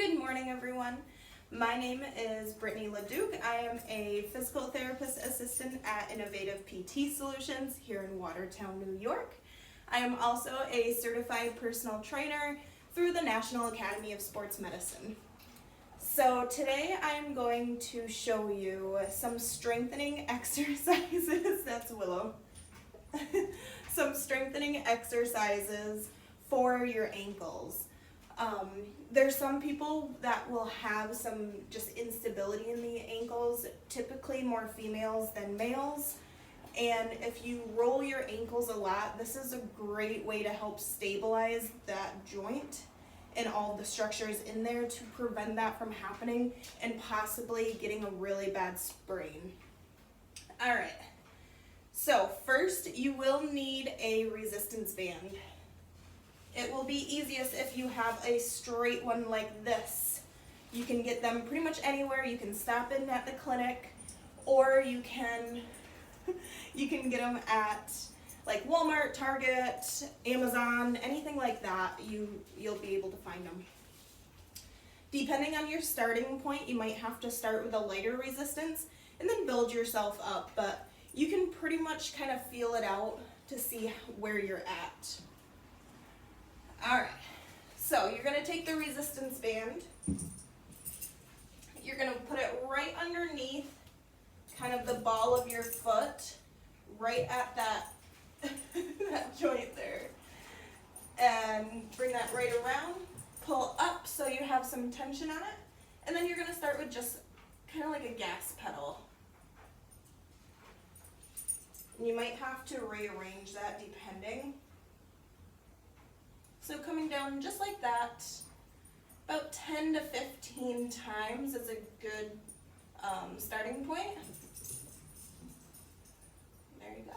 Good morning, everyone. My name is Brittany LeDuc. I am a physical therapist assistant at Innovative PT Solutions here in Watertown, New York. I am also a certified personal trainer through the National Academy of Sports Medicine. So today I'm going to show you some strengthening exercises. That's Willow. Some strengthening exercises for your ankles. There's some people that will have some just instability in the ankles, typically more females than males. And if you roll your ankles a lot, this is a great way to help stabilize that joint and all the structures in there to prevent that from happening and possibly getting a really bad sprain. All right, so first you will need a resistance band. It will be easiest if you have a straight one like this. You can get them pretty much anywhere. You can stop in at the clinic, or you can get them at like Walmart, Target, Amazon, anything like that. You'll be able to find them. Depending on your starting point, you might have to start with a lighter resistance and then build yourself up, but you can pretty much kind of feel it out to see where you're at. All right, so you're going to take the resistance band, you're going to put it right underneath kind of the ball of your foot, right at that, that joint there, and bring that right around, pull up so you have some tension on it, and then you're going to start with just kind of like a gas pedal. You might have to rearrange that depending. So coming down just like that, about 10 to 15 times is a good starting point. There you go.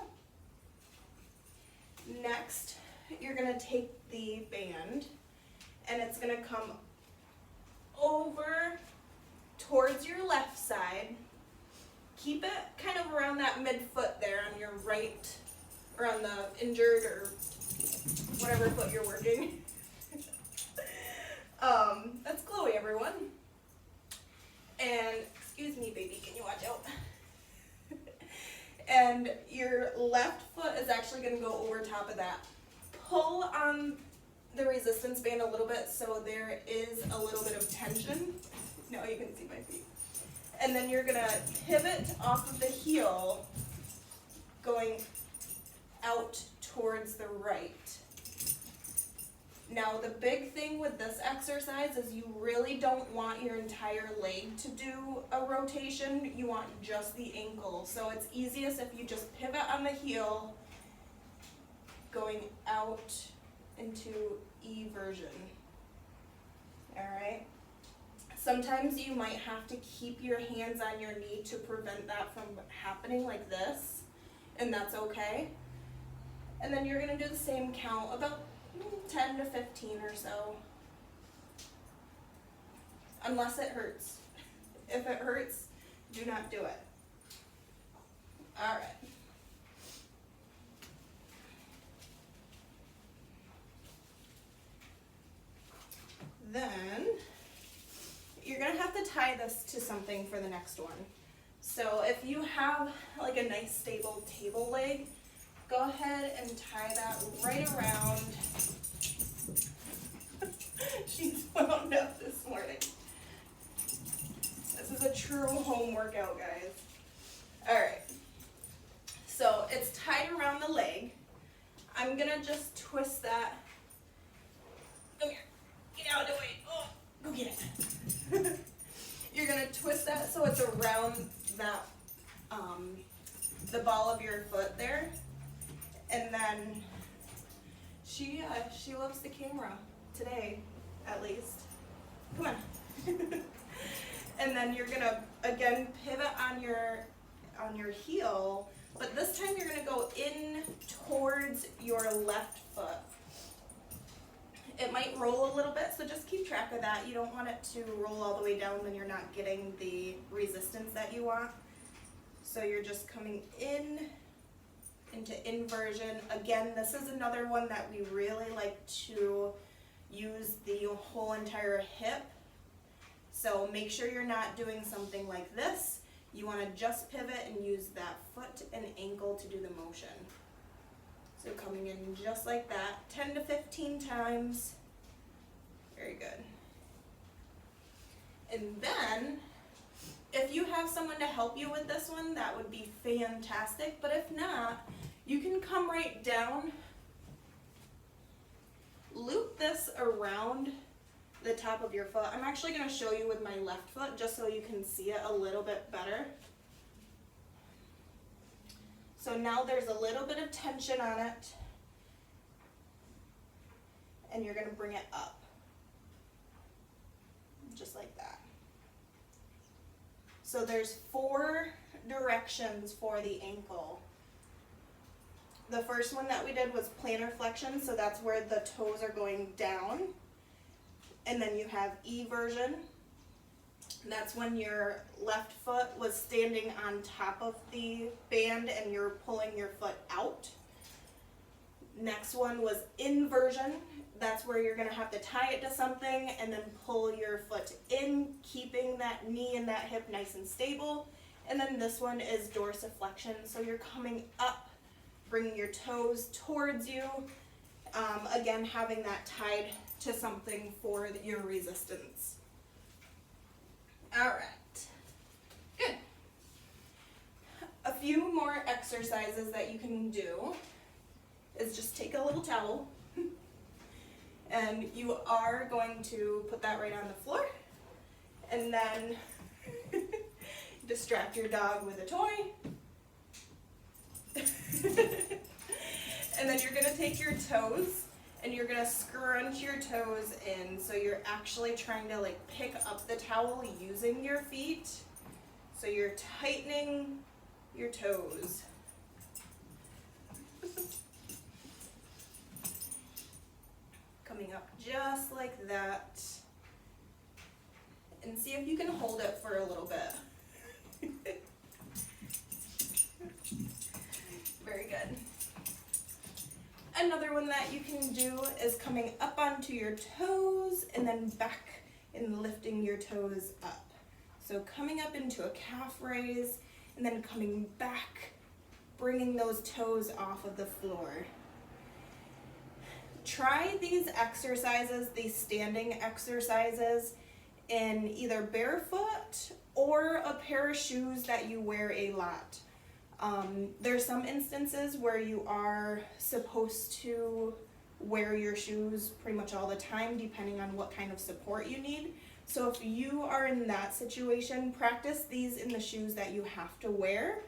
Next, you're going to take the band and it's going to come over towards your left side. Keep it kind of around that midfoot there on your right, or on the injured or whatever foot you're working. That's Chloe, everyone. And, excuse me, baby, can you watch out? And your left foot is actually going to go over top of that. Pull on the resistance band a little bit so there is a little bit of tension. Now you can see my feet. And then you're going to pivot off of the heel, going out towards the right. Now the big thing with this exercise is you really don't want your entire leg to do a rotation, you want just the ankle. So it's easiest if you just pivot on the heel, going out into E version. Alright? Sometimes you might have to keep your hands on your knee to prevent that from happening like this, and that's okay. And then you're going to do the same count, about 10 to 15 or so. Unless it hurts. If it hurts, do not do it. Alright. Then, you're going to have to tie this to something for the next one. So if you have like a nice stable table leg, go ahead and tie that right around. She's wound up this morning. This is a true home workout, guys. Alright, so it's tied around the leg. I'm gonna just twist that. Come here, get out of the way. Oh, go get it. You're gonna twist that so it's around that, the ball of your foot there. And then she loves the camera today, at least. Come on. And then you're gonna again pivot on your heel, but this time you're gonna go in towards your left foot. It might roll a little bit, so just keep track of that. You don't want it to roll all the way down, then you're not getting the resistance that you want. So you're just coming into inversion. Again, this is another one that we really like to use the whole entire hip So make sure you're not doing something like this. You want to just pivot and use that foot and ankle to do the motion. So coming in just like that, 10 to 15 times. Very good. And then, if you have someone to help you with this one, that would be fantastic. But if not, you can come right down, loop this around the top of your foot. I'm actually going to show you with my left foot just so you can see it a little bit better. So now there's a little bit of tension on it, and you're going to bring it up, just like that. So there's 4 directions for the ankle. The first one that we did was plantar flexion, so that's where the toes are going down. And then you have eversion. That's when your left foot was standing on top of the band and you're pulling your foot out. Next one was inversion. That's where you're going to have to tie it to something and then pull your foot in, keeping that knee and that hip nice and stable. And then this one is dorsiflexion. So you're coming up, bringing your toes towards you. Again, having that tied to something for your resistance. All right, good. A few more exercises that you can do is just take a little towel and you are going to put that right on the floor and then distract your dog with a toy. And then you're going to take your toes and you're going to scrunch your toes in, so you're actually trying to like pick up the towel using your feet. So you're tightening your toes. Coming up just like that. And see if you can hold it for a little bit. Very good. Another one that you can do is coming up onto your toes and then back and lifting your toes up. So coming up into a calf raise and then coming back, bringing those toes off of the floor. Try these exercises, these standing exercises, in either barefoot or a pair of shoes that you wear a lot. There's some instances where you are supposed to wear your shoes pretty much all the time, depending on what kind of support you need. So if you are in that situation, practice these in the shoes that you have to wear,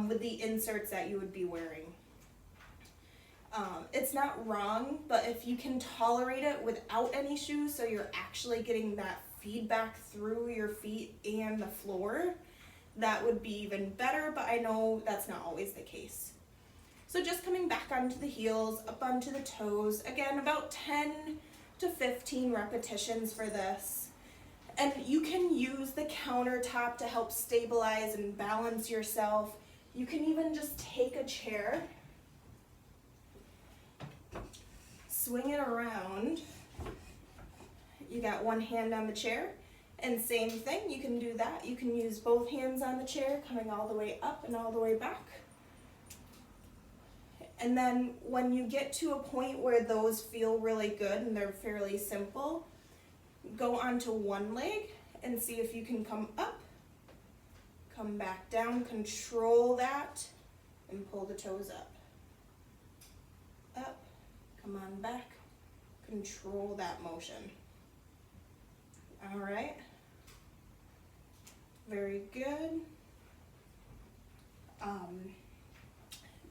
with the inserts that you would be wearing. It's not wrong, but if you can tolerate it without any shoes, so you're actually getting that feedback through your feet and the floor, that would be even better, but I know that's not always the case. So just coming back onto the heels, up onto the toes, again about 10 to 15 repetitions for this. And you can use the countertop to help stabilize and balance yourself. You can even just take a chair, swing it around. You got one hand on the chair. And same thing, you can do that. You can use both hands on the chair, coming all the way up and all the way back. And then when you get to a point where those feel really good and they're fairly simple, go onto one leg and see if you can come up, come back down, control that, and pull the toes up. Up, come on back, control that motion. All right. Very good.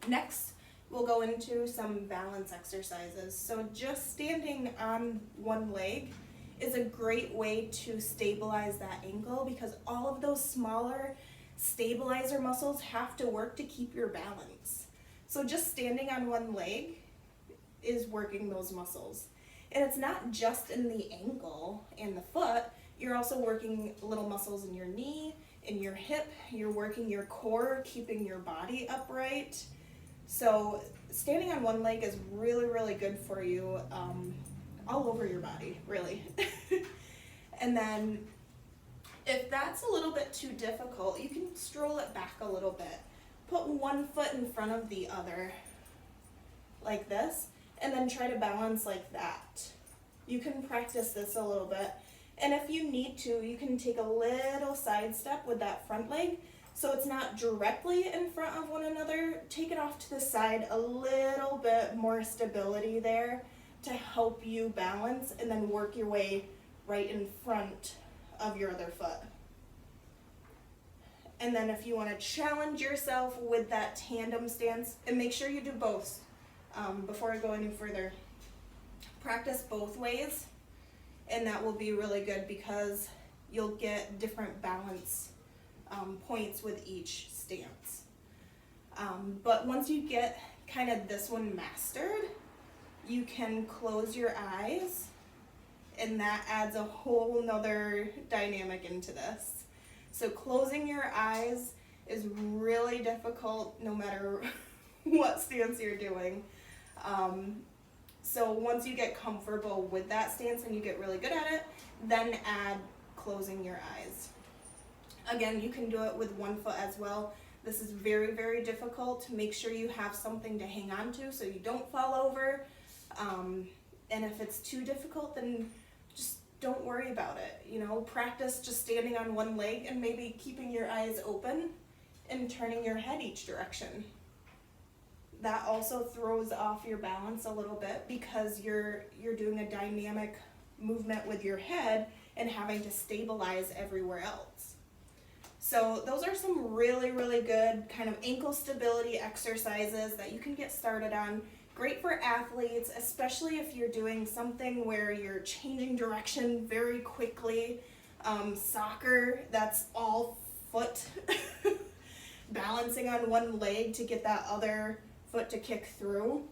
Next, we'll go into some balance exercises. So just standing on one leg is a great way to stabilize that ankle, because all of those smaller stabilizer muscles have to work to keep your balance. So just standing on one leg is working those muscles. And it's not just in the ankle and the foot, you're also working little muscles in your knee, in your hip, you're working your core, keeping your body upright. So standing on one leg is really, really good for you, all over your body, really. And then If that's a little bit too difficult, you can stroll it back a little bit. Put one foot in front of the other, like this, and then try to balance like that. You can practice this a little bit. And if you need to, you can take a little side step with that front leg so it's not directly in front of one another. Take it off to the side, a little bit more stability there to help you balance, and then work your way right in front of your other foot. And then if you want to challenge yourself with that tandem stance, and make sure you do both before I go any further. Practice both ways, and that will be really good because you'll get different balance points with each stance. But once you get kind of this one mastered, you can close your eyes, and that adds a whole nother dynamic into this. So closing your eyes is really difficult no matter what stance you're doing. So once you get comfortable with that stance and you get really good at it, then add closing your eyes. Again, you can do it with one foot as well. This is very, very difficult. Make sure you have something to hang on to so you don't fall over. And if it's too difficult, then just don't worry about it. You know, practice just standing on one leg and maybe keeping your eyes open and turning your head each direction. That also throws off your balance a little bit because you're doing a dynamic movement with your head and having to stabilize everywhere else. So those are some really, really good kind of ankle stability exercises that you can get started on. Great for athletes, especially if you're doing something where you're changing direction very quickly. Soccer, that's all foot. Balancing on one leg to get that other foot to kick through.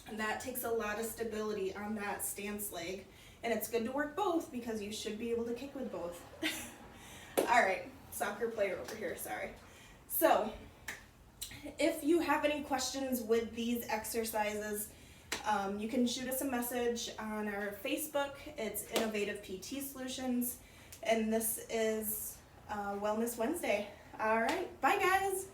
And that takes a lot of stability on that stance leg. And it's good to work both because you should be able to kick with both. All right, soccer player over here, sorry. So, if you have any questions with these exercises, you can shoot us a message on our Facebook. It's Innovative PT Solutions, and this is Wellness Wednesday. All right, bye guys.